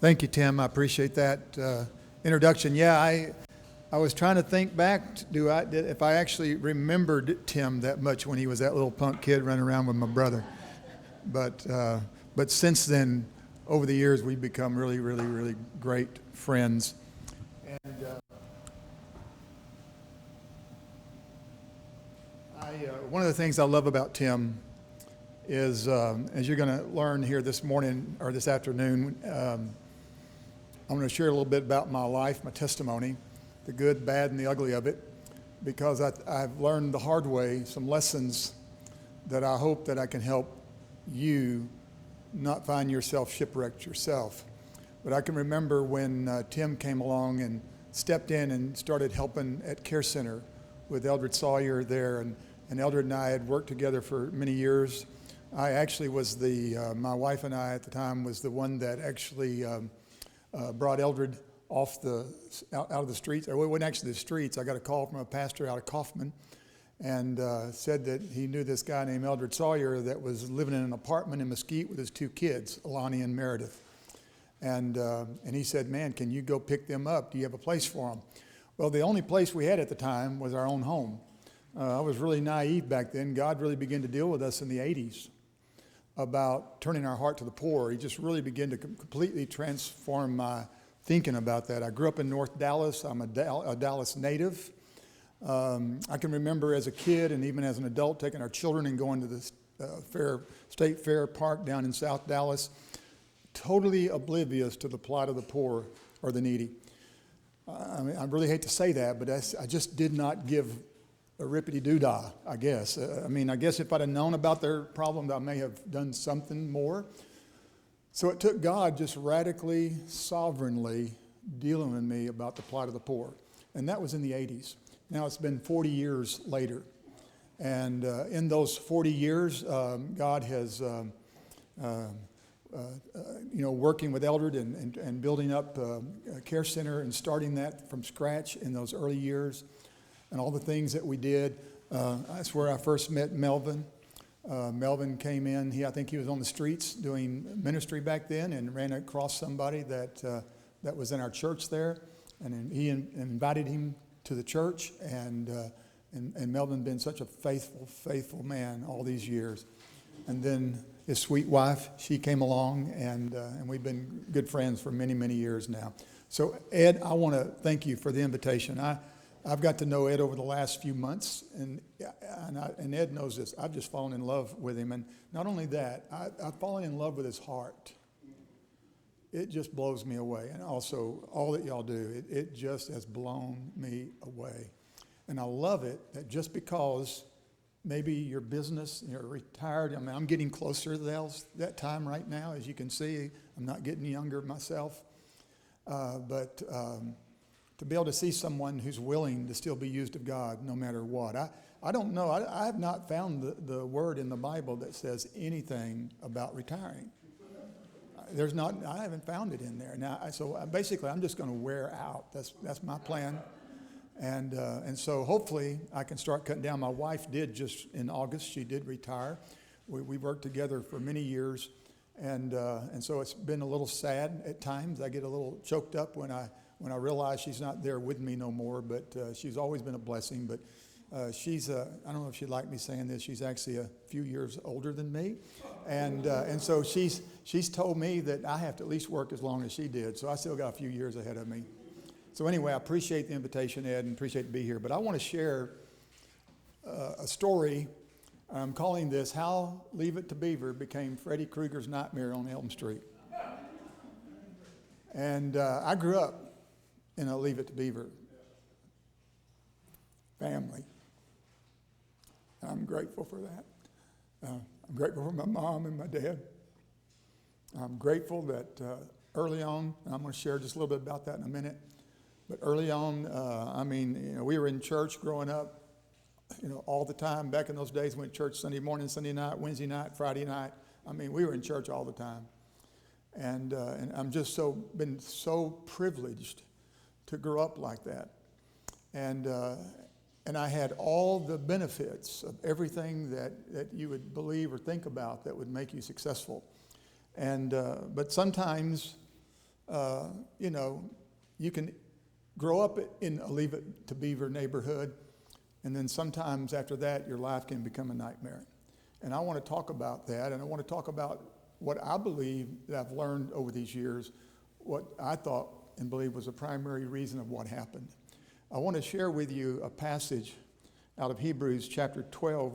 Thank you, Tim. I appreciate that introduction. Yeah, I was trying to think back. If I actually remembered Tim that much when he was that little punk kid running around with my brother. But since then, over the years, we've become really, really, really great friends. And one of the things I love about Tim is, as you're going to learn here this morning or this afternoon, I'm going to share a little bit about my life, my testimony, the good, bad, and the ugly of it, because I've learned the hard way some lessons that I hope that I can help you not find yourself shipwrecked yourself. But I can remember when Tim came along and stepped in and started helping at Care Center with Eldred Sawyer there, and Eldred and I had worked together for many years. I actually was my wife and I at the time was the one that actually brought Eldred out of the streets. It wasn't actually the streets. I got a call from a pastor out of Kaufman and said that he knew this guy named Eldred Sawyer that was living in an apartment in Mesquite with his two kids, Alani and Meredith. And he said, man, can you go pick them up? Do you have a place for them? Well, the only place we had at the time was our own home. I was really naive back then. God really began to deal with us in the 80s about turning our heart to the poor. He just really began to completely transform my thinking about that. I grew up in North Dallas. I'm a Dallas native. I can remember as a kid and even as an adult taking our children and going to the State Fair Park down in South Dallas, totally oblivious to the plight of the poor or the needy. I really hate to say that, but I just did not give a rippity-doo-dah, I guess. I guess if I'd have known about their problem, I may have done something more. So it took God just radically, sovereignly dealing with me about the plight of the poor. And that was in the 80s. Now it's been 40 years later. And in those 40 years, God has, working with Eldred and building up a care center and starting that from scratch in those early years. And all the things that we did. That's where I first met Melvin. Melvin came in. I think he was on the streets doing ministry back then and ran across somebody that was in our church there. And he invited him to the church. And Melvin been such a faithful man all these years. And then his sweet wife, she came along, and we've been good friends for many, many years now. So, Ed, I want to thank you for the invitation. I've got to know Ed over the last few months, and Ed knows this. I've just fallen in love with him. And not only that, I've fallen in love with his heart. It just blows me away. And also, all that y'all do, it just has blown me away. And I love it that just because maybe your business, you're retired. I'm getting closer to that time right now. As you can see, I'm not getting younger myself. But to be able to see someone who's willing to still be used of God no matter what. I don't know. I have not found the word in the Bible that says anything about retiring. I haven't found it in there. Now, so basically I'm just going to wear out. That's my plan. And so hopefully I can start cutting down. My wife did just in August. She did retire. We worked together for many years. And so it's been a little sad at times. I get a little choked up when I realize she's not there with me no more, but she's always been a blessing. But she's, I don't know if she'd like me saying this, she's actually a few years older than me. And so she's told me that I have to at least work as long as she did. So I still got a few years ahead of me. So anyway, I appreciate the invitation, Ed, and appreciate to be here. But I want to share a story. I'm calling this How Leave It to Beaver Became Freddy Krueger's Nightmare on Elm Street. And I grew up in a Leave It to Beaver family. And I'm grateful for that. I'm grateful for my mom and my dad. I'm grateful that early on, and I'm going to share just a little bit about that in a minute, but early on, we were in church growing up, all the time. Back in those days, we went to church Sunday morning, Sunday night, Wednesday night, Friday night. We were in church all the time. And I'm just been so privileged to grow up like that. And I had all the benefits of everything that you would believe or think about that would make you successful. But sometimes you know, you can grow up in a Leave It to Beaver neighborhood, and then sometimes after that, your life can become a nightmare. And I want to talk about that, and I want to talk about what I believe that I've learned over these years, what I thought and believe was the primary reason of what happened. I want to share with you a passage out of Hebrews chapter 12,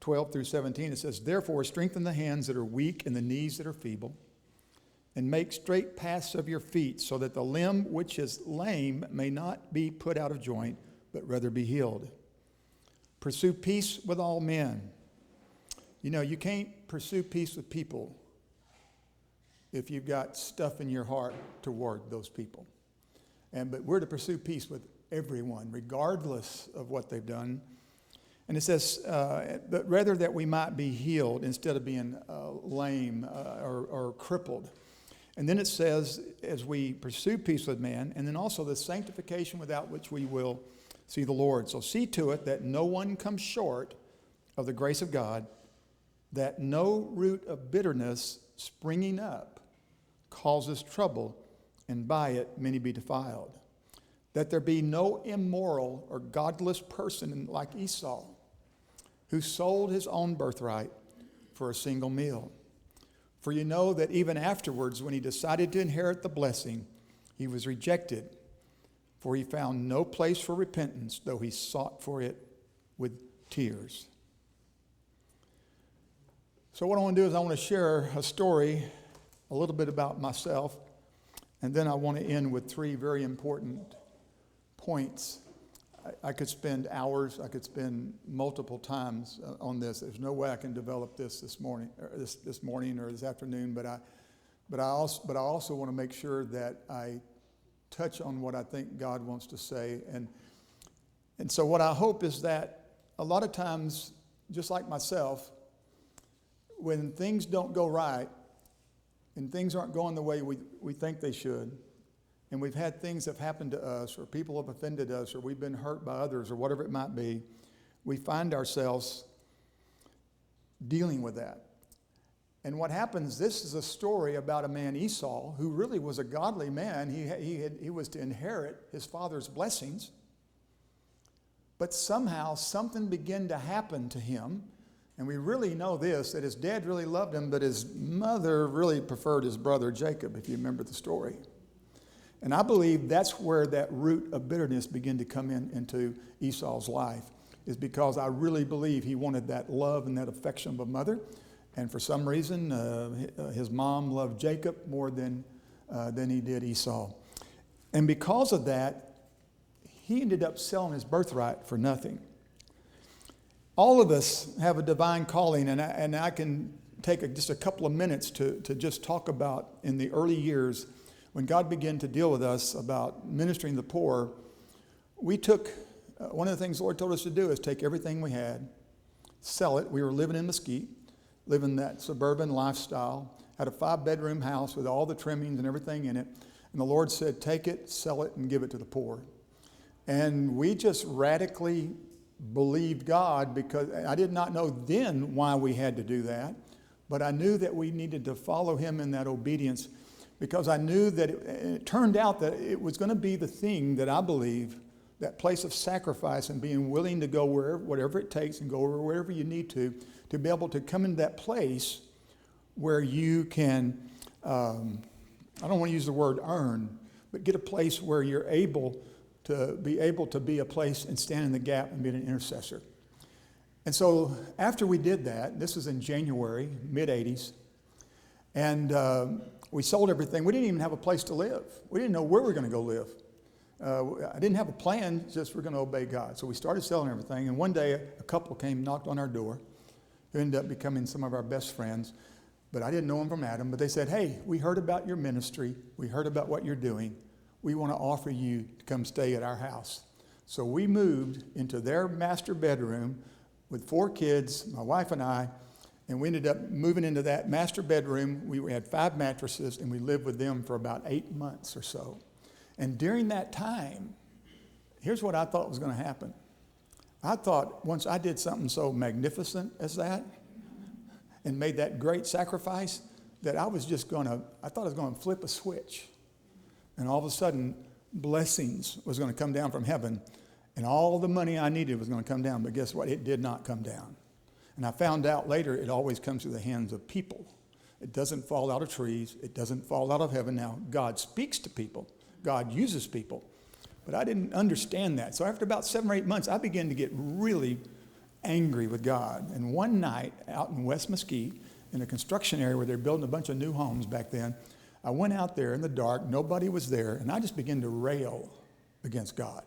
12 through 17. It says, "Therefore strengthen the hands that are weak and the knees that are feeble, and make straight paths of your feet, so that the limb which is lame may not be put out of joint, but rather be healed. Pursue peace with all men." You know, you can't pursue peace with people if you've got stuff in your heart toward those people. But we're to pursue peace with everyone, regardless of what they've done. And it says, but rather that we might be healed instead of being lame or crippled. And then it says, as we pursue peace with man, and then also the sanctification without which we will see the Lord. So see to it that no one comes short of the grace of God, that no root of bitterness springing up causes trouble, and by it many be defiled. That there be no immoral or godless person like Esau, who sold his own birthright for a single meal. For you know that even afterwards, when he decided to inherit the blessing, he was rejected, for he found no place for repentance, though he sought for it with tears. So what I want to do is I want to share a story, a little bit about myself, and then I want to end with three very important points. I could spend hours, I could spend multiple times on this. There's no way I can develop this morning, or this morning or this afternoon, but I also want to make sure that I touch on what I think God wants to say. And so what I hope is that a lot of times, just like myself, when things don't go right and things aren't going the way we think they should, and we've had things that have happened to us, or people have offended us, or we've been hurt by others, or whatever it might be, we find ourselves dealing with that. And what happens, this is a story about a man, Esau, who really was a godly man. He was to inherit his father's blessings. But somehow something began to happen to him. And we really know this, that his dad really loved him, but his mother really preferred his brother Jacob, if you remember the story. And I believe that's where that root of bitterness began to come into Esau's life, is because I really believe he wanted that love and that affection of a mother. And for some reason, his mom loved Jacob more than he did Esau. And because of that, he ended up selling his birthright for nothing. All of us have a divine calling, and I can take just a couple of minutes to just talk about in the early years when God began to deal with us about ministering to the poor. We took, one of the things the Lord told us to do is take everything we had, sell it. We were living in Mesquite, living that suburban lifestyle, had a 5-bedroom house with all the trimmings and everything in it. And the Lord said, take it, sell it, and give it to the poor. And we just radically believed God, because I did not know then why we had to do that, but I knew that we needed to follow him in that obedience, because I knew that it turned out that it was going to be the thing that I believe, that place of sacrifice and being willing to go whatever it takes and go wherever you need to be able to come into that place where you can, I don't want to use the word earn, but get a place where you're able to be a place and stand in the gap and be an intercessor. And so after we did that, this was in January, mid-'80s, and we sold everything. We didn't even have a place to live. We didn't know where we were going to go live. I didn't have a plan, just we're going to obey God. So we started selling everything, and one day a couple came, knocked on our door, who ended up becoming some of our best friends. But I didn't know them from Adam, but they said, hey, we heard about your ministry. We heard about what you're doing. We want to offer you to come stay at our house. So we moved into their master bedroom with 4 kids, my wife and I, and we ended up moving into that master bedroom. We had 5 mattresses, and we lived with them for about 8 months or so. And during that time, here's what I thought was going to happen. I thought once I did something so magnificent as that and made that great sacrifice, that I thought I was going to flip a switch. And all of a sudden, blessings was going to come down from heaven. And all the money I needed was going to come down. But guess what? It did not come down. And I found out later it always comes through the hands of people. It doesn't fall out of trees. It doesn't fall out of heaven. Now, God speaks to people. God uses people. But I didn't understand that. So after about 7 or 8 months, I began to get really angry with God. And one night out in West Mesquite, in a construction area where they're building a bunch of new homes back then, I went out there in the dark. Nobody was there. And I just began to rail against God.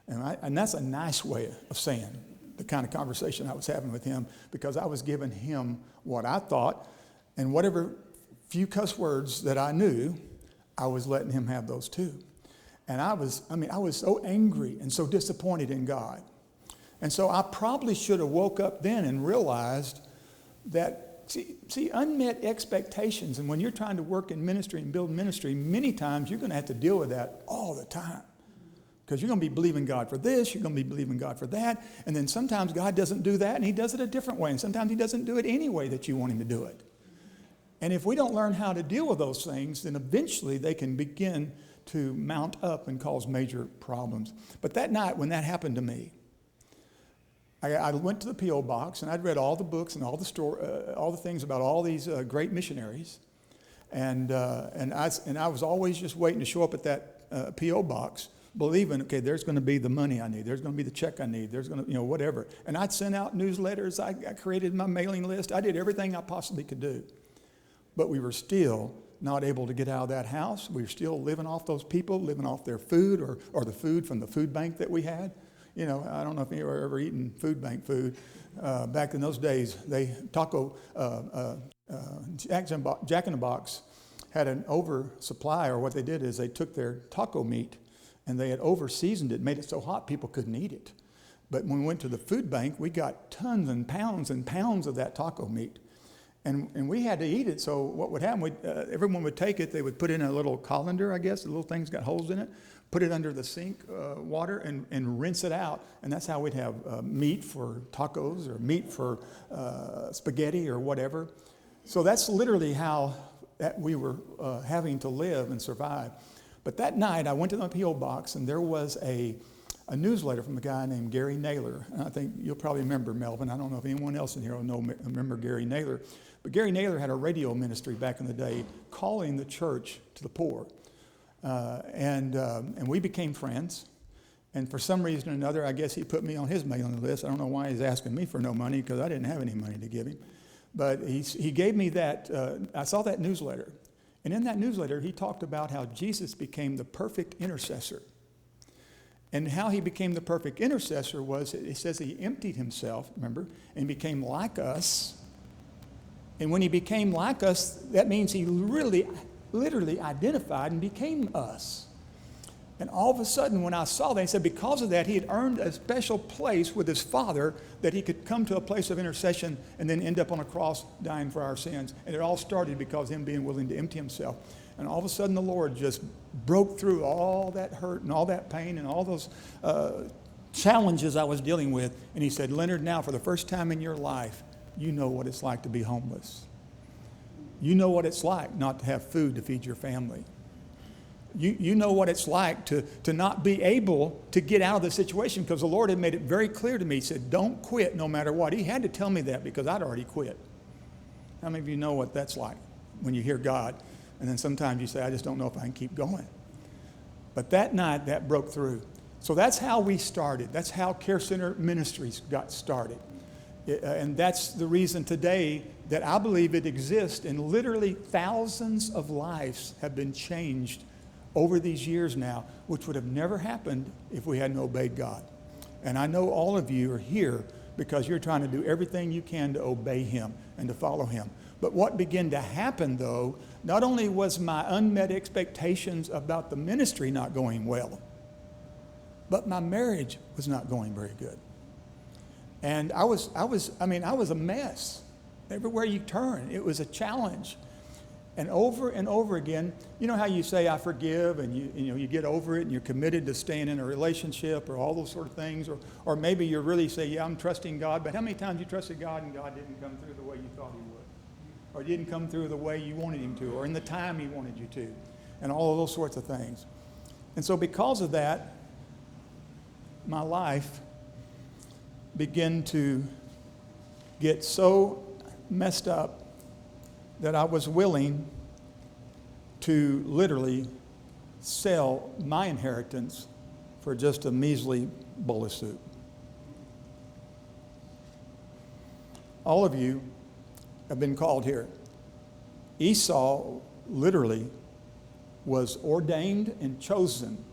And that's a nice way of saying the kind of conversation I was having with him, because I was giving him what I thought, and whatever few cuss words that I knew, I was letting him have those too. And I was so angry and so disappointed in God. And so I probably should have woke up then and realized that, see, unmet expectations, and when you're trying to work in ministry and build ministry, many times you're going to have to deal with that all the time. Because you're going to be believing God for this, you're going to be believing God for that, and then sometimes God doesn't do that, and he does it a different way, and sometimes he doesn't do it any way that you want him to do it. And if we don't learn how to deal with those things, then eventually they can begin to mount up and cause major problems. But that night when that happened to me, I went to the P.O. box, and I'd read all the books and all the things about all these great missionaries, and I was always just waiting to show up at that P.O. box, believing, okay, there's going to be the money I need, there's going to be the check I need, there's going to, whatever. And I'd send out newsletters, I created my mailing list, I did everything I possibly could do. But we were still not able to get out of that house. We were still living off those people, living off their food or the food from the food bank that we had. I don't know if you were ever eaten food bank food. Back in those days, Jack in the Box had an oversupply, or what they did is they took their taco meat and they had over-seasoned it, made it so hot people couldn't eat it. But when we went to the food bank, we got tons and pounds of that taco meat. And we had to eat it, so what would happen, everyone would take it, they would put it in a little colander, I guess, the little thing's got holes in it, put it under the sink water and rinse it out. And that's how we'd have meat for tacos or meat for spaghetti or whatever. So that's literally how we were having to live and survive. But that night, I went to the P.O. box, and there was a newsletter from a guy named Gary Naylor. And I think you'll probably remember Melvin. I don't know if anyone else in here will remember Gary Naylor. But Gary Naylor had a radio ministry back in the day calling the church to the poor. And we became friends. And for some reason or another, I guess he put me on his mailing list. I don't know why he's asking me for no money, because I didn't have any money to give him. But he gave me that. I saw that newsletter. And in that newsletter, he talked about how Jesus became the perfect intercessor. And how he became the perfect intercessor was, it says he emptied himself, remember, and became like us. And when he became like us, that means he really, literally identified and became us. And all of a sudden, when I saw that, he said because of that, he had earned a special place with his Father, that he could come to a place of intercession and then end up on a cross dying for our sins. And it all started because of him being willing to empty himself. And all of a sudden, the Lord just broke through all that hurt and all that pain and all those challenges I was dealing with. And he said, Leonard, now for the first time in your life, you know what it's like to be homeless. You know what it's like not to have food to feed your family. You know what it's like to not be able to get out of the situation, because the Lord had made it very clear to me. He said, don't quit no matter what. He had to tell me that because I'd already quit. How many of you know what that's like when you hear God? And then sometimes you say, I just don't know if I can keep going. But that night, that broke through. So that's how we started. That's how Care Center Ministries got started. And that's the reason today that I believe it exists, and literally thousands of lives have been changed over these years now, which would have never happened if we hadn't obeyed God. And I know all of you are here because you're trying to do everything you can to obey him and to follow him. But what began to happen, though, not only was my unmet expectations about the ministry not going well, but my marriage was not going very good. And I was a mess. Everywhere you turn, it was a challenge. And over again, you know how you say, I forgive, and you get over it, and you're committed to staying in a relationship, or all those sort of things, or maybe you really say, yeah, I'm trusting God, but how many times you trusted God and God didn't come through the way you thought he would? or didn't come through the way you wanted him to, or in the time he wanted you to, and all of those sorts of things. And so because of that, my life began to get so messed up that I was willing to literally sell my inheritance for just a measly bowl of soup. All of you have been called here. Esau literally was ordained and chosen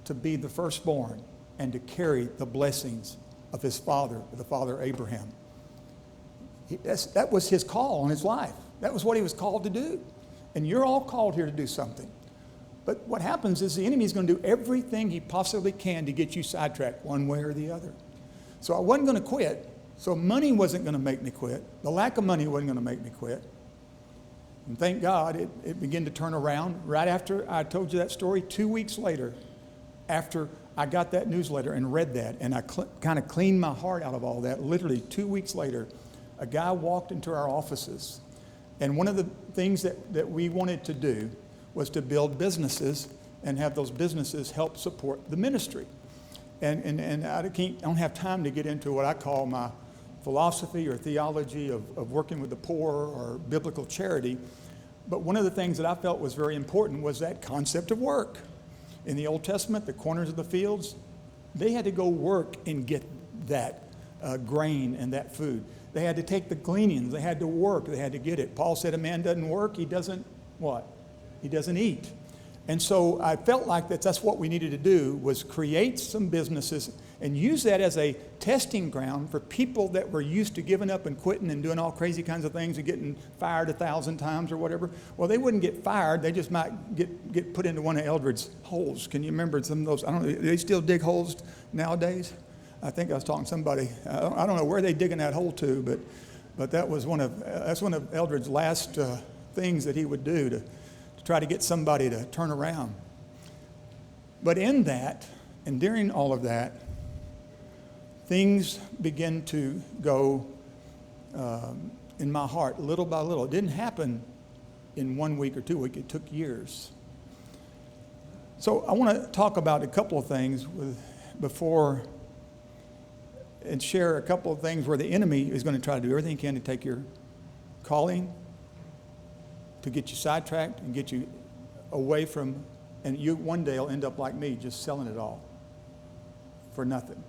to be the firstborn and to carry the blessings of his father, the father Abraham. That was his call on his life. That was what he was called to do. And you're all called here to do something. But what happens is the enemy is going to do everything he possibly can to get you sidetracked one way or the other. So I wasn't going to quit. So money wasn't going to make me quit. The lack of money wasn't going to make me quit. And thank God it began to turn around right after I told you that story. 2 weeks later, after I got that newsletter and read that, and I kind of cleaned my heart out of all that, literally 2 weeks later, a guy walked into our offices. And one of the things that we wanted to do was to build businesses and have those businesses help support the ministry. And I don't have time to get into what I call my philosophy or theology of working with the poor or biblical charity. But one of the things that I felt was very important was that concept of work. In the Old Testament, the corners of the fields, they had to go work and get that grain and that food. They had to take the gleanings. They had to work. They had to get it. Paul said a man doesn't work, he doesn't what? He doesn't eat. And so I felt like that's what we needed to do, was create some businesses and use that as a testing ground for people that were used to giving up and quitting and doing all crazy kinds of things and getting fired 1,000 times or whatever. Well, they wouldn't get fired. They just might get put into one of Eldred's holes. Can you remember some of those? I don't know. Do they still dig holes nowadays? I think I was talking to somebody. I don't know where they digging that hole to, but that's one of Eldred's last things that he would do to try to get somebody to turn around. But in that, and during all of that, things begin to go in my heart little by little. It didn't happen in 1 week or 2 weeks. It took years. So I want to talk about a couple of things and share a couple of things where the enemy is going to try to do everything he can to take your calling, to get you sidetracked and get you away from, and you one day will end up like me, just selling it all for nothing,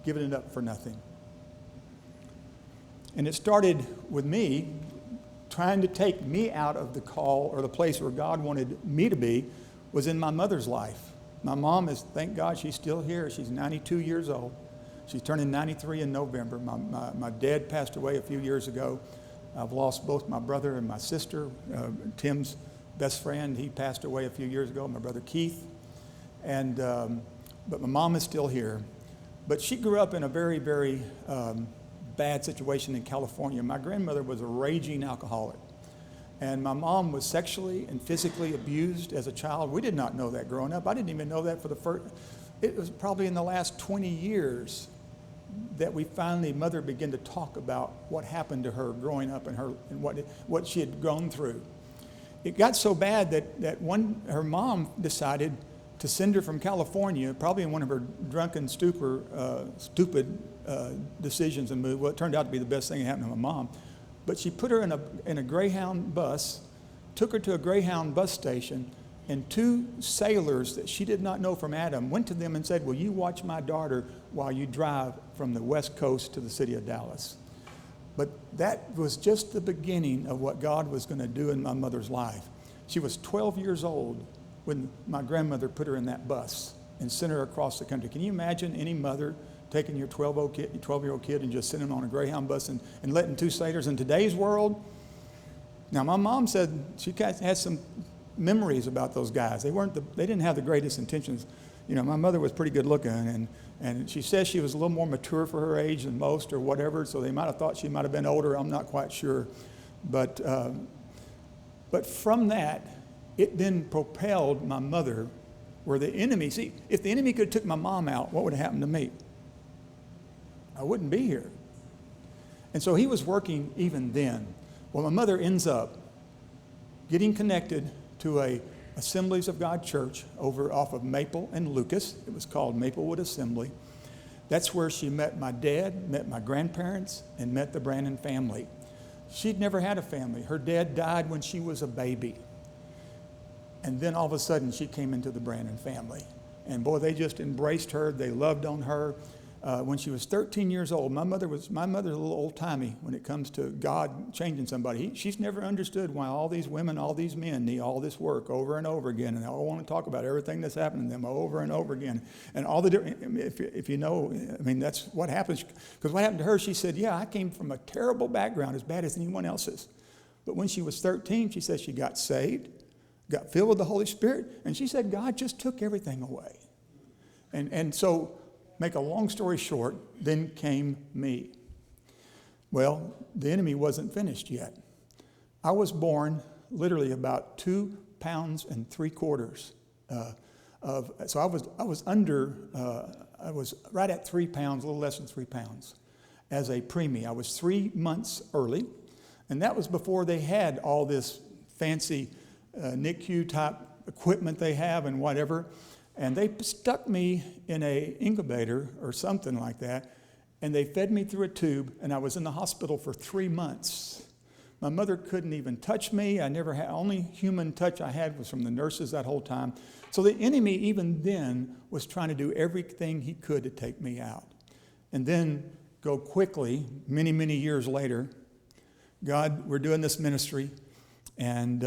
giving it up for nothing. And it started with me trying to take me out of the call or the place where God wanted me to be, was in my mother's life. My mom is, thank God, she's still here. She's 92 years old. She's turning 93 in November. My dad passed away a few years ago. I've lost both my brother and my sister. Tim's best friend, he passed away a few years ago, my brother Keith. But my mom is still here. But she grew up in a very, very bad situation in California. My grandmother was a raging alcoholic. And my mom was sexually and physically abused as a child. We did not know that growing up. I didn't even know that it was probably in the last 20 years that mother began to talk about what happened to her growing up and what she had gone through. It got so bad that her mom decided to send her from California, probably in one of her drunken stupid decisions and moves. Well, it turned out to be the best thing that happened to my mom. But she put her in a Greyhound bus, took her to a Greyhound bus station, and two sailors that she did not know from Adam went to them and said, will you watch my daughter while you drive from the West Coast to the city of Dallas? But that was just the beginning of what God was going to do in my mother's life. She was 12 years old when my grandmother put her in that bus and sent her across the country. Can you imagine any mother taking your 12-year-old kid and just sending him on a Greyhound bus and letting two sailors in today's world? Now, my mom said she had some memories about those guys. They didn't have the greatest intentions. You know, my mother was pretty good looking, and she says she was a little more mature for her age than most or whatever, so they might have thought she might have been older. I'm not quite sure. But from that, it then propelled my mother where the enemy, see, if the enemy could have took my mom out, what would have happened to me? I wouldn't be here. And so he was working even then. Well, my mother ends up getting connected to a Assemblies of God church over off of Maple and Lucas. It was called Maplewood Assembly. That's where she met my dad, met my grandparents, and met the Brandon family. She'd never had a family. Her dad died when she was a baby. And then all of a sudden she came into the Brandon family. And boy, they just embraced her. They loved on her. When she was 13 years old, my mother's a little old-timey when it comes to God changing somebody. She's never understood why all these women, all these men need all this work over and over again. And I want to talk about everything that's happening to them over and over again. And all the different, if you know, I mean, that's what happens. Because what happened to her, she said, yeah, I came from a terrible background, as bad as anyone else's. But when she was 13, she said she got saved, got filled with the Holy Spirit, and she said God just took everything away. And so, make a long story short, then came me. Well, the enemy wasn't finished yet. I was born literally about 2 pounds and 3/4 so I was right at 3 pounds, a little less than 3 pounds as a preemie. I was 3 months early, and that was before they had all this fancy NICU type equipment they have and whatever. And they stuck me in an incubator or something like that, and they fed me through a tube, and I was in the hospital for 3 months. My mother couldn't even touch me. I never had, only human touch I had was from the nurses that whole time. So the enemy even then was trying to do everything he could to take me out. And then go quickly, many, many years later, God, we're doing this ministry, and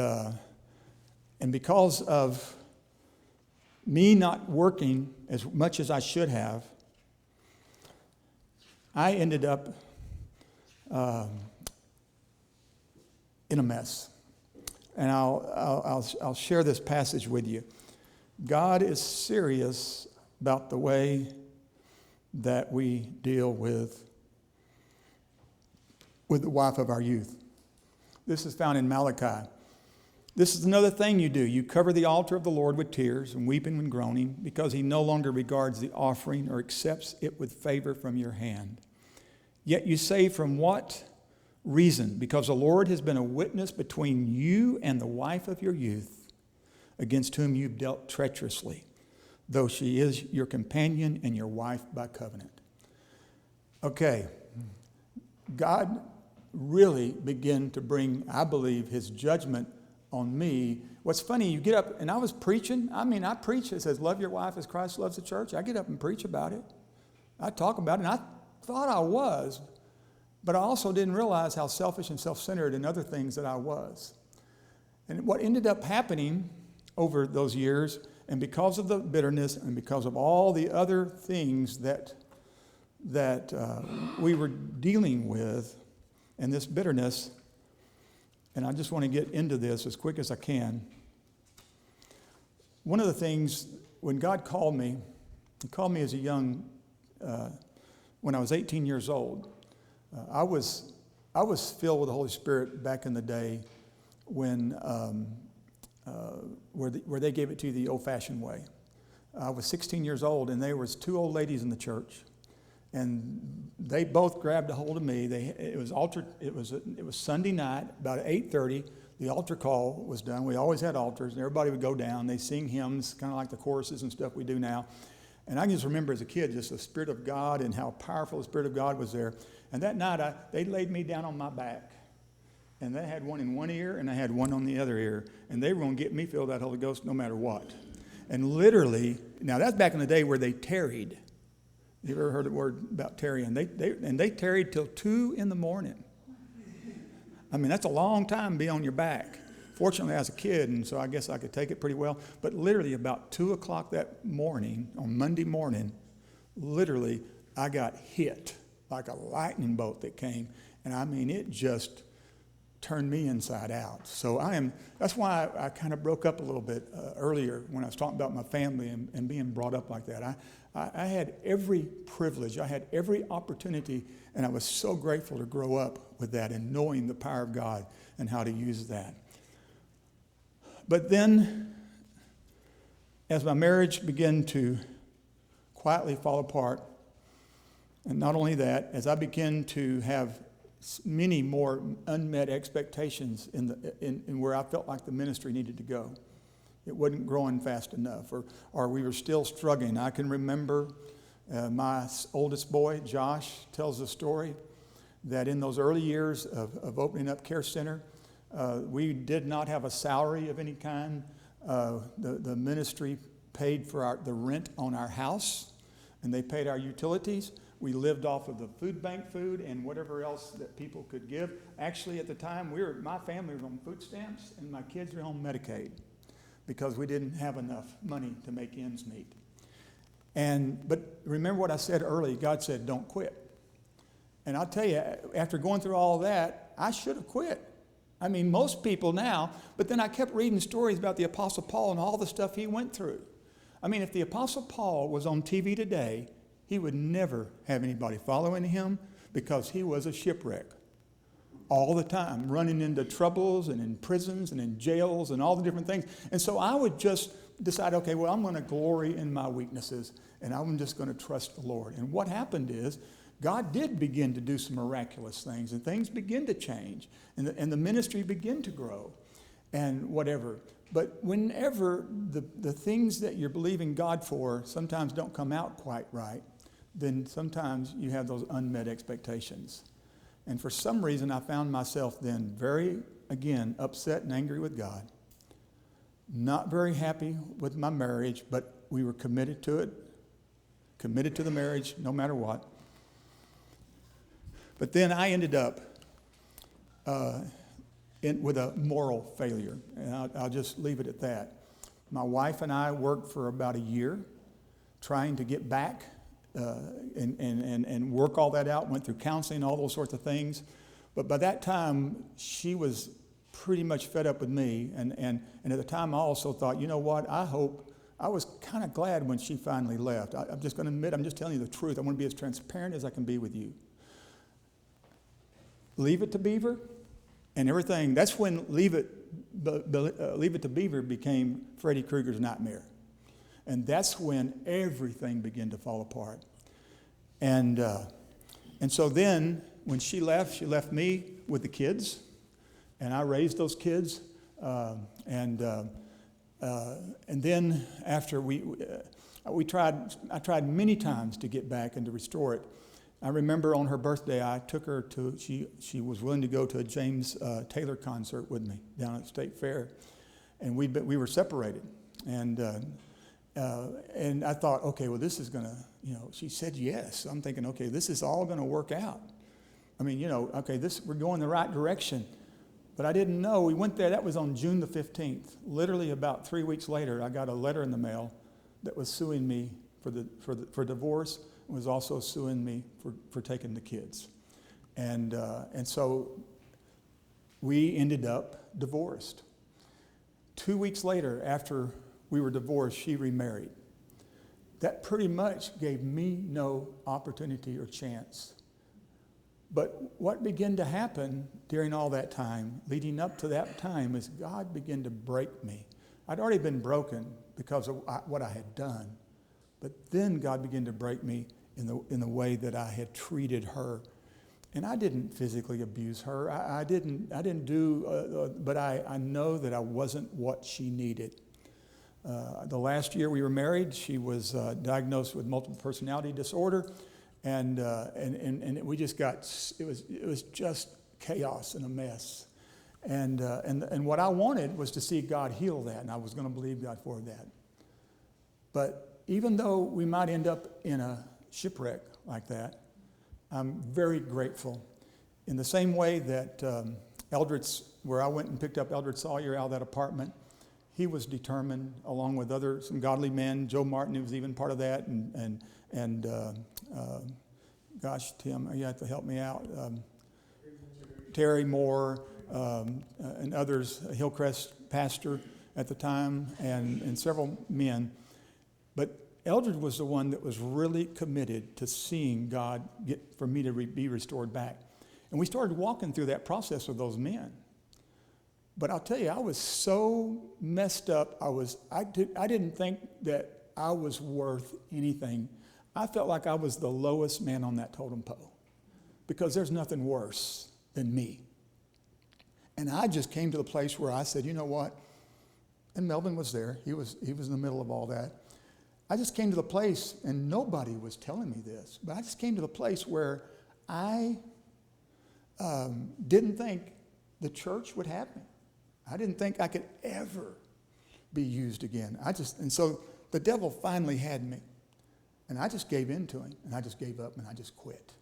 because of me not working as much as I should have, I ended up in a mess. And I'll share this passage with you. God is serious about the way that we deal with the wife of our youth. This is found in Malachi. This is another thing you do. You cover the altar of the Lord with tears and weeping and groaning, because he no longer regards the offering or accepts it with favor from your hand. Yet you say, from what reason? Because the Lord has been a witness between you and the wife of your youth, against whom you've dealt treacherously, though she is your companion and your wife by covenant. Okay, God really began to bring, I believe, his judgment on me. What's funny, you get up, and I was preaching. I preach. It says, love your wife as Christ loves the church. I get up and preach about it. I talk about it, and I thought I was, but I also didn't realize how selfish and self-centered and other things that I was. And what ended up happening over those years, and because of the bitterness and because of all the other things that we were dealing with, and this bitterness, and I just want to get into this as quick as I can. One of the things, when God called me, he called me as a young, when I was 18 years old. I was filled with the Holy Spirit back in the day when, where they gave it to you the old-fashioned way. I was 16 years old, and there was 2 old ladies in the church. And they both grabbed a hold of me. It was Sunday night, about 8:30. The altar call was done. We always had altars, and everybody would go down. They sing hymns, kind of like the choruses and stuff we do now. And I can just remember as a kid, just the Spirit of God and how powerful the Spirit of God was there. And that night, they laid me down on my back. And they had one in one ear, and I had one on the other ear. And they were going to get me filled with that Holy Ghost no matter what. And literally, now that's back in the day where they tarried. You ever heard the word about tarrying? They tarried till 2 in the morning. I mean, that's a long time to be on your back. Fortunately, I was a kid, and so I guess I could take it pretty well. But literally about 2 o'clock that morning, on Monday morning, literally I got hit like a lightning bolt that came. And I mean, it just turned me inside out. So that's why I kind of broke up a little bit earlier when I was talking about my family and being brought up like that. I had every privilege, I had every opportunity, and I was so grateful to grow up with that and knowing the power of God and how to use that. But then, as my marriage began to quietly fall apart, and not only that, as I began to have many more unmet expectations in where I felt like the ministry needed to go. It wasn't growing fast enough, or we were still struggling. I can remember my oldest boy, Josh, tells the story that in those early years of opening up Care Center, we did not have a salary of any kind. The ministry paid for the rent on our house, and they paid our utilities. We lived off of the food bank food and whatever else that people could give. Actually, at the time, my family was on food stamps, and my kids were on Medicaid, because we didn't have enough money to make ends meet. But remember what I said earlier, God said, don't quit. And I'll tell you, after going through all that, I should have quit. I mean, most people now, but then I kept reading stories about the Apostle Paul and all the stuff he went through. I mean, if the Apostle Paul was on TV today, he would never have anybody following him, because he was a shipwreck all the time, running into troubles and in prisons and in jails and all the different things. And so I would just decide, okay, well, I'm going to glory in my weaknesses, and I'm just going to trust the Lord. And what happened is God did begin to do some miraculous things, and things begin to change, and the ministry began to grow and whatever. But whenever the things that you're believing God for sometimes don't come out quite right, then sometimes you have those unmet expectations. And for some reason, I found myself then very, again, upset and angry with God. Not very happy with my marriage, but we were committed to it, committed to the marriage no matter what. But then I ended up with a moral failure, and I'll just leave it at that. My wife and I worked for about a year trying to get back and work all that out, went through counseling, all those sorts of things. But by that time, she was pretty much fed up with me. And at the time, I also thought, you know what, I was kind of glad when she finally left. I'm just going to admit, I'm just telling you the truth. I want to be as transparent as I can be with you. Leave It to Beaver and everything. That's when Leave It to Beaver became Freddy Krueger's nightmare. And that's when everything began to fall apart. And so then, when she left me with the kids, and I raised those kids. And then after I tried many times to get back and to restore it. I remember on her birthday, I took her to. She was willing to go to a James Taylor concert with me down at State Fair, and we were separated. And I thought, okay, well, this is going to, she said yes. I'm thinking, okay, this is all going to work out. I mean, okay, we're going the right direction. But I didn't know. We went there. That was on June the 15th. Literally about 3 weeks later, I got a letter in the mail that was suing me for divorce, and was also suing me for taking the kids. And so we ended up divorced. 2 weeks later, after we were divorced, she remarried. That pretty much gave me no opportunity or chance. But what began to happen during all that time, leading up to that time, is God began to break me. I'd already been broken because of what I had done. But then God began to break me in the way that I had treated her. And I didn't physically abuse her. I didn't do, but I know that I wasn't what she needed. The last year we were married, she was diagnosed with multiple personality disorder, and we just got, it was just chaos and a mess. And what I wanted was to see God heal that, and I was going to believe God for that. But even though we might end up in a shipwreck like that, I'm very grateful. In the same way that Eldritch, where I went and picked up Eldritch Sawyer out of that apartment, he was determined, along with some godly men. Joe Martin, who was even part of that, and gosh, Tim, you have to help me out. Terry Moore and others, Hillcrest pastor at the time, and several men. But Eldred was the one that was really committed to seeing God for me to be restored back. And we started walking through that process with those men. But I'll tell you, I was so messed up. I didn't think that I was worth anything. I felt like I was the lowest man on that totem pole, because there's nothing worse than me. And I just came to the place where I said, you know what? And Melvin was there. He was in the middle of all that. I just came to the place, and nobody was telling me this, but I just came to the place where I didn't think the church would have me. I didn't think I could ever be used again. And so the devil finally had me. And I just gave in to him, and I just gave up, and I just quit.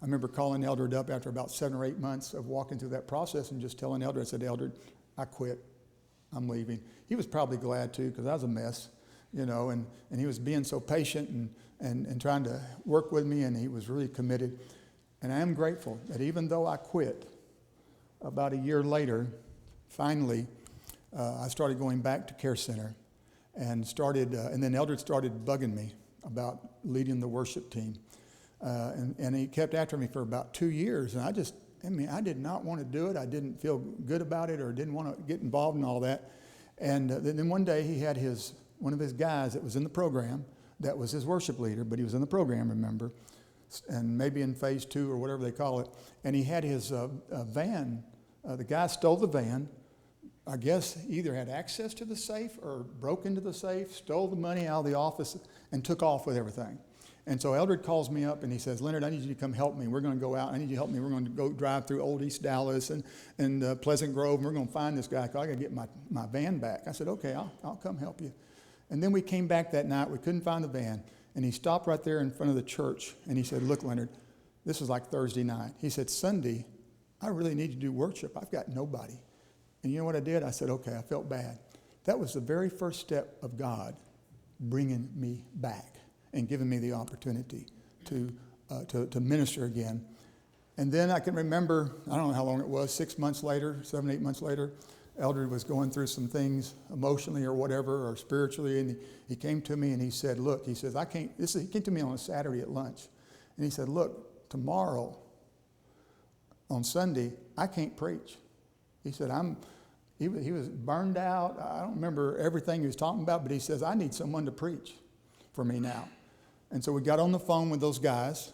I remember calling Eldred up after about 7 or 8 months of walking through that process and just telling Eldred, I said, Eldred, I quit. I'm leaving. He was probably glad too, because I was a mess, and he was being so patient and trying to work with me, and he was really committed. And I am grateful that even though I quit, about a year later, finally, I started going back to Care Center and then Eldred started bugging me about leading the worship team. And he kept after me for about 2 years. And I did not want to do it. I didn't feel good about it or didn't want to get involved in all that. And then one day he had one of his guys that was in the program, that was his worship leader, but he was in the program, remember, and maybe in phase 2 or whatever they call it. And he had his van. The guy stole the van. I guess he either had access to the safe or broke into the safe, stole the money out of the office, and took off with everything. And so Eldred calls me up and he says, Leonard, I need you to come help me. We're going to go out. I need you to help me. We're going to go drive through Old East Dallas and Pleasant Grove, and we're going to find this guy. I got to get my van back. I said, okay, I'll come help you. And then we came back that night. We couldn't find the van. And he stopped right there in front of the church. And he said, look, Leonard, this was like Thursday night. He said, Sunday, I really need to do worship. I've got nobody. And you know what I did? I said, okay, I felt bad. That was the very first step of God bringing me back and giving me the opportunity to minister again. And then I can remember, I don't know how long it was, 6 months later, 7, 8 months later, Eldred was going through some things emotionally or whatever, or spiritually, and he came to me and he said, look, he says, he came to me on a Saturday at lunch, and he said, look, tomorrow, on Sunday, I can't preach. He said, he was burned out. I don't remember everything he was talking about, but he says, I need someone to preach for me now. And so we got on the phone with those guys,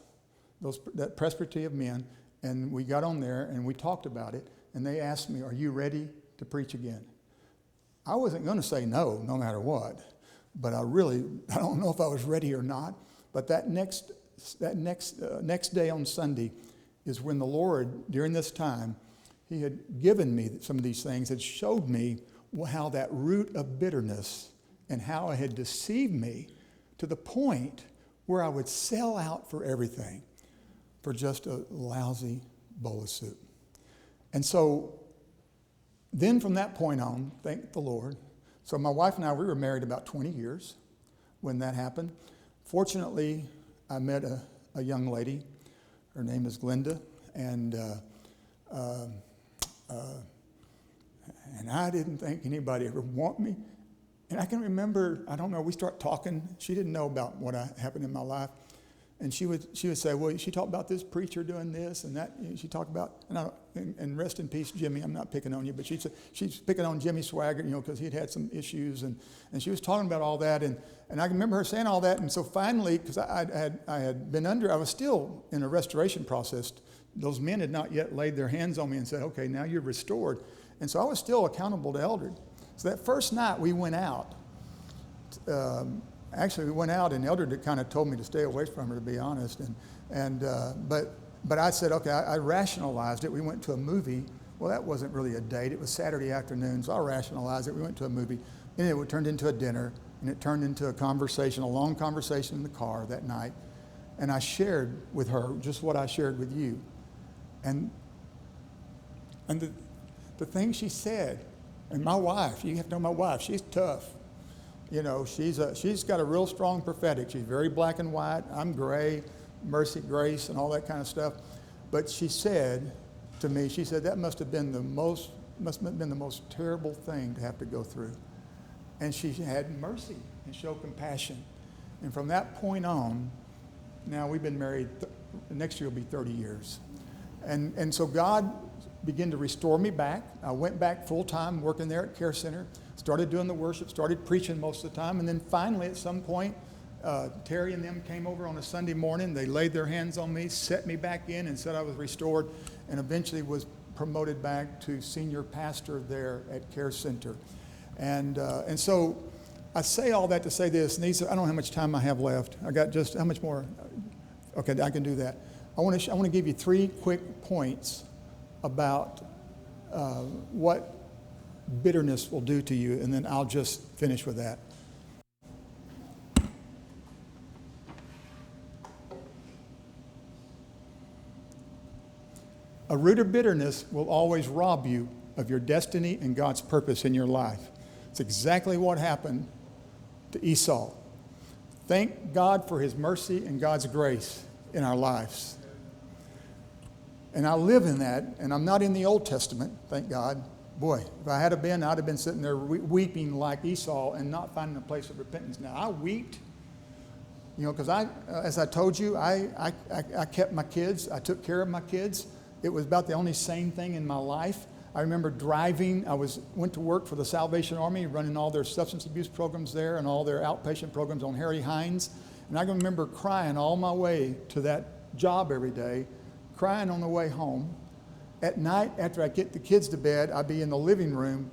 that presbytery of men, and we got on there and we talked about it, and they asked me, are you ready to preach again? I wasn't going to say no matter what, but I don't know if I was ready or not. But that next day on Sunday is when the Lord, during this time, he had given me some of these things, had showed me how that root of bitterness and how it had deceived me to the point where I would sell out for everything for just a lousy bowl of soup. And so then from that point on, thank the Lord. So my wife and I, we were married about 20 years when that happened. Fortunately, I met a young lady. Her name is Glenda, and I didn't think anybody ever want me. And I can remember, I don't know, we start talking. She didn't know about what happened in my life. And she would say, well, she talked about this preacher doing this and that. She talked about, and rest in peace, Jimmy. I'm not picking on you, but she's picking on Jimmy Swaggart, because he'd had some issues. And she was talking about all that. And I can remember her saying all that. And so finally, because I was still in a restoration process. Those men had not yet laid their hands on me and said, okay, now you're restored. And so I was still accountable to Eldred. So that first night we went out. Actually, we went out, and Eldred had kind of told me to stay away from her, to be honest. But I said, okay, I rationalized it. We went to a movie. Well, that wasn't really a date. It was Saturday afternoon, so I rationalized it. We went to a movie, and it turned into a dinner, and it turned into a long conversation in the car that night. And I shared with her just what I shared with you. And the thing she said, and my wife, you have to know my wife, she's tough. She's got a real strong prophetic. She's very black and white. I'm gray, mercy, grace, and all that kind of stuff. But she said to me, that must have been the most terrible thing to have to go through. And she had mercy and showed compassion. And from that point on, now we've been married, next year will be 30 years. And so God began to restore me back. I went back full-time working there at Care Center, started doing the worship, started preaching most of the time, and then finally at some point, Terry and them came over on a Sunday morning. They laid their hands on me, set me back in, and said I was restored. and eventually was promoted back to senior pastor there at Care Center. And so I say all that to say this, and I don't know how much time I have left. I got just, how much more? Okay, I can do that. I want to give you 3 quick points about what bitterness will do to you, and then I'll just finish with that. A root of bitterness will always rob you of your destiny and God's purpose in your life. It's exactly what happened to Esau. Thank God for his mercy and God's grace in our lives. And I live in that, and I'm not in the Old Testament, thank God. Boy, if I had been, I'd have been sitting there weeping like Esau and not finding a place of repentance. Now, I wept, because as I told you, I kept my kids. I took care of my kids. It was about the only sane thing in my life. I remember driving. Went to work for the Salvation Army, running all their substance abuse programs there and all their outpatient programs on Harry Hines. And I can remember crying all my way to that job every day, crying on the way home. At night, after I get the kids to bed, I'd be in the living room,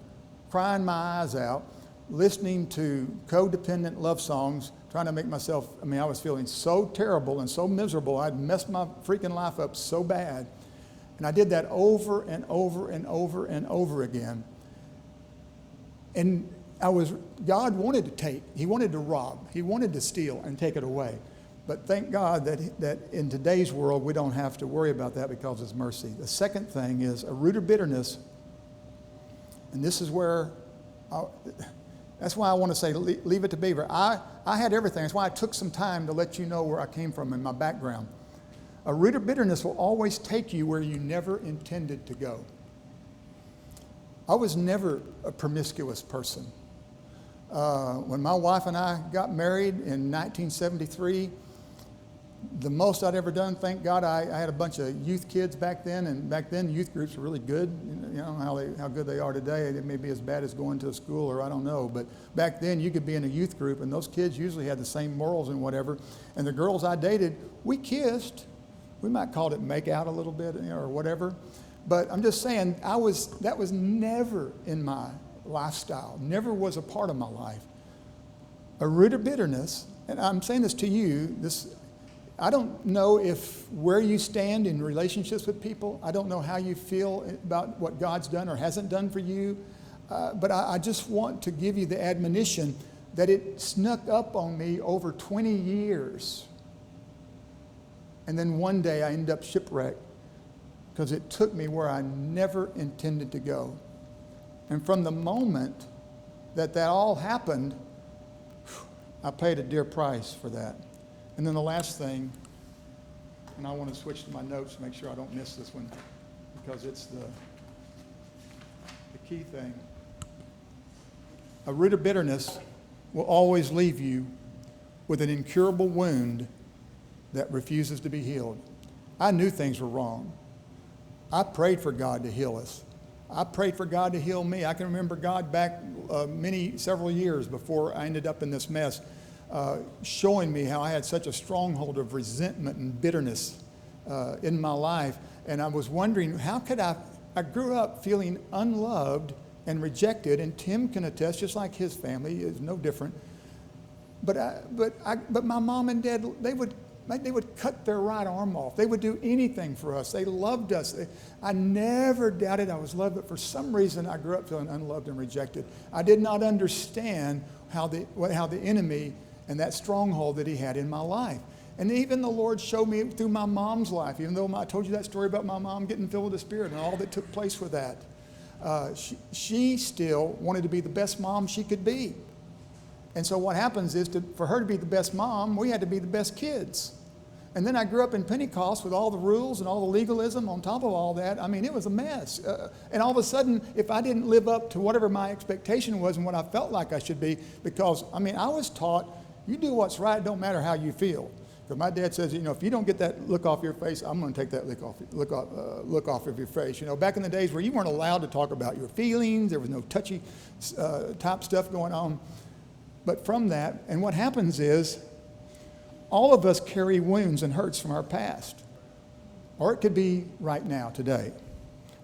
crying my eyes out, listening to codependent love songs, trying to make myself, I was feeling so terrible and so miserable. I'd messed my freaking life up so bad. And I did that over and over and over and over again. And God wanted to take, he wanted to rob, he wanted to steal and take it away. But thank God that in today's world, we don't have to worry about that because of his mercy. The second thing is a root of bitterness. And this is where, that's why I want to say, leave it to Beaver. I had everything. That's why I took some time to let you know where I came from in my background. A root of bitterness will always take you where you never intended to go. I was never a promiscuous person. When my wife and I got married in 1973, the most I'd ever done, thank God, I had a bunch of youth kids back then, and back then youth groups were really good. You know how good they are today. They may be as bad as going to a school, or I don't know. But back then you could be in a youth group, and those kids usually had the same morals and whatever. And the girls I dated, we kissed. We might call it make out a little bit, or whatever. But I'm just saying, that was never in my lifestyle, never was a part of my life. A root of bitterness, and I'm saying this to you, I don't know where you stand in relationships with people. I don't know how you feel about what God's done or hasn't done for you. But I just want to give you the admonition that it snuck up on me over 20 years. And then one day I ended up shipwrecked because it took me where I never intended to go. And from the moment that all happened, I paid a dear price for that. And then the last thing, and I want to switch to my notes to make sure I don't miss this one, because it's the key thing. A root of bitterness will always leave you with an incurable wound that refuses to be healed. I knew things were wrong. I prayed for God to heal us. I prayed for God to heal me. I can remember God back several years before I ended up in this mess, showing me how I had such a stronghold of resentment and bitterness in my life. And I was wondering, how could I grew up feeling unloved and rejected, and Tim can attest, just like his family is no different. But my mom and dad, they would cut their right arm off. They would do anything for us. They loved us. I never doubted I was loved, but for some reason I grew up feeling unloved and rejected. I did not understand how the enemy and that stronghold that he had in my life. And even the Lord showed me through my mom's life, even though I told you that story about my mom getting filled with the Spirit and all that took place with that. She still wanted to be the best mom she could be. And so what happens is, for her to be the best mom, we had to be the best kids. And then I grew up in Pentecost with all the rules and all the legalism on top of all that. It was a mess. And all of a sudden, if I didn't live up to whatever my expectation was and what I felt like I should be, because, I was taught, you do what's right, it don't matter how you feel. Because my dad says, if you don't get that look off your face, I'm going to take that look off of your face. Back in the days where you weren't allowed to talk about your feelings, there was no touchy type stuff going on. But from that, and what happens is, all of us carry wounds and hurts from our past. Or it could be right now, today.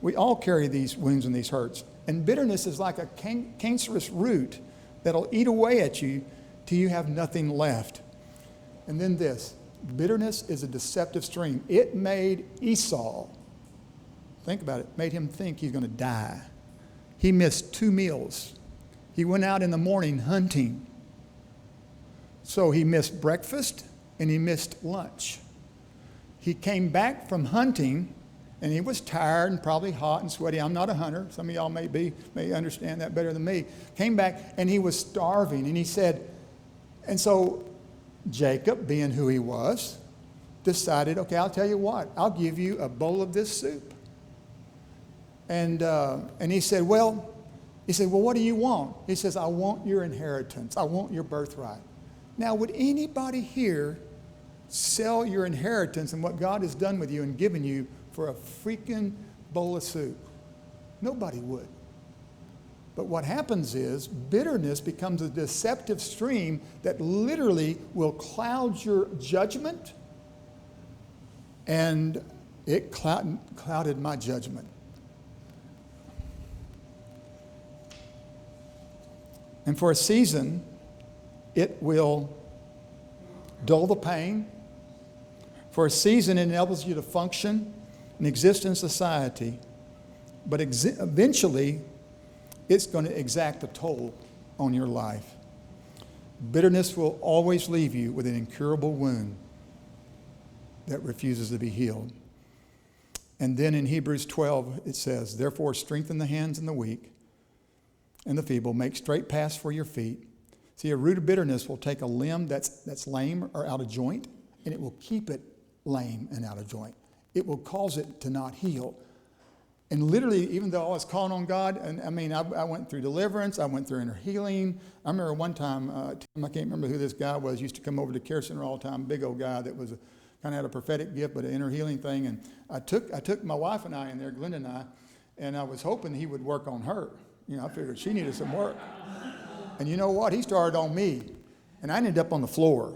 We all carry these wounds and these hurts. And bitterness is like a cancerous root that'll eat away at you till you have nothing left. And then this, bitterness is a deceptive stream. It made Esau, think about it, made him think he's going to die. He missed 2 meals. He went out in the morning hunting. So he missed breakfast and he missed lunch. He came back from hunting and he was tired and probably hot and sweaty. I'm not a hunter. Some of y'all may understand that better than me. Came back and he was starving, and he said, and so Jacob, being who he was, decided, okay, I'll tell you what, I'll give you a bowl of this soup. And he said, well, what do you want? He says, I want your inheritance. I want your birthright. Now, would anybody here sell your inheritance and what God has done with you and given you for a freaking bowl of soup? Nobody would. But what happens is bitterness becomes a deceptive stream that literally will cloud your judgment, and it clouded my judgment. And for a season, it will dull the pain. For a season, it enables you to function and exist in society. But eventually, it's going to exact a toll on your life. Bitterness will always leave you with an incurable wound that refuses to be healed. And then in Hebrews 12, it says, therefore, strengthen the hands and the weak and the feeble. Make straight paths for your feet. See, a root of bitterness will take a limb that's lame or out of joint, and it will keep it lame and out of joint. It will cause it to not heal. And literally, even though I was calling on God, and I went through deliverance, I went through inner healing. I remember one time, Tim, I can't remember who this guy was, used to come over to Care Center all the time, big old guy that was kind of had a prophetic gift, but an inner healing thing. And I took my wife and I in there, Glenda and I was hoping he would work on her. I figured she needed some work. And you know what? He started on me, and I ended up on the floor.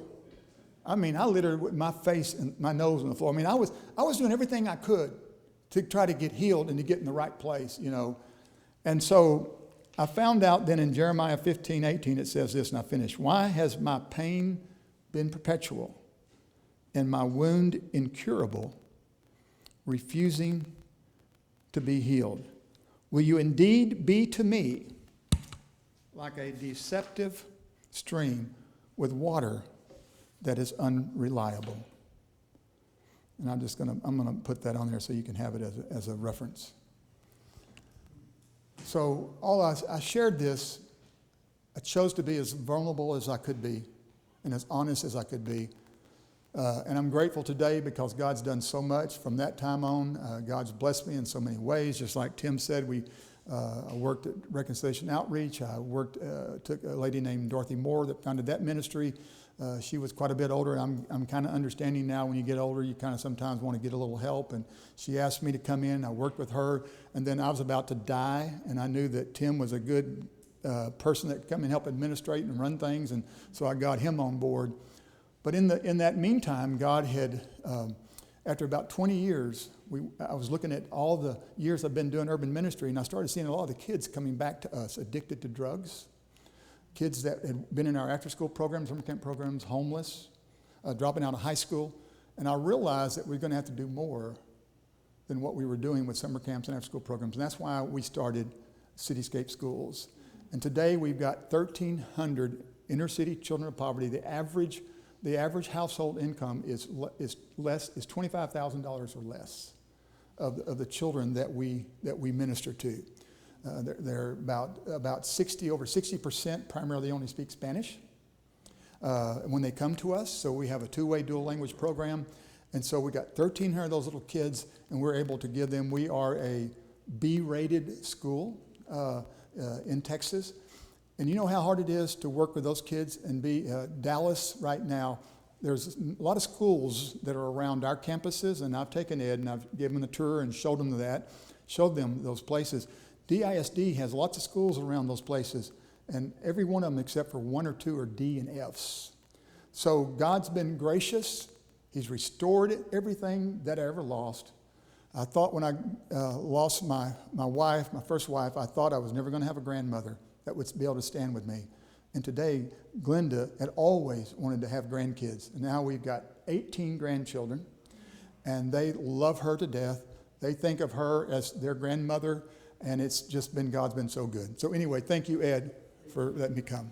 I literally with my face and my nose on the floor. I was doing everything I could to try to get healed and to get in the right place, And so I found out then in Jeremiah 15:18, it says this, and I finish. Why has my pain been perpetual and my wound incurable, refusing to be healed? Will you indeed be to me like a deceptive stream with water that is unreliable? And I'm gonna put that on there so you can have it as a reference. So I shared this. I chose to be as vulnerable as I could be and as honest as I could be. And I'm grateful today because God's done so much from that time on. God's blessed me in so many ways. Just like Tim said, I worked at Reconciliation Outreach. I took a lady named Dorothy Moore that founded that ministry. She was quite a bit older. I'm kind of understanding now when you get older, you kind of sometimes want to get a little help. And she asked me to come in. I worked with her. And then I was about to die, and I knew that Tim was a good person that could come and help administrate and run things. And so I got him on board. But in that meantime, God had, after about 20 years, I was looking at all the years I've been doing urban ministry, and I started seeing a lot of the kids coming back to us addicted to drugs. Kids that had been in our after-school programs, summer camp programs, homeless, dropping out of high school. And I realized that we're going to have to do more than what we were doing with summer camps and after-school programs. And that's why we started Cityscape Schools. And today we've got 1,300 inner-city children of poverty. The average household income is $25,000 or less of the children that we minister to. They're about over 60% primarily only speak Spanish when they come to us. So we have a two-way dual language program. And so we got 1,300 of those little kids, and we're able to give them, we are a B-rated school in Texas. And you know how hard it is to work with those kids and be Dallas right now. There's a lot of schools that are around our campuses, and I've taken Ed and I've given them a tour and showed them those places. DISD has lots of schools around those places, and every one of them except for one or two are D and Fs. So God's been gracious, He's restored everything that I ever lost. I thought when I lost my wife, my first wife, I thought I was never going to have a grandmother that would be able to stand with me. And today, Glenda had always wanted to have grandkids. And now we've got 18 grandchildren, and they love her to death. They think of her as their grandmother, and it's just been, God's been so good. So anyway, thank you, Ed, for letting me come.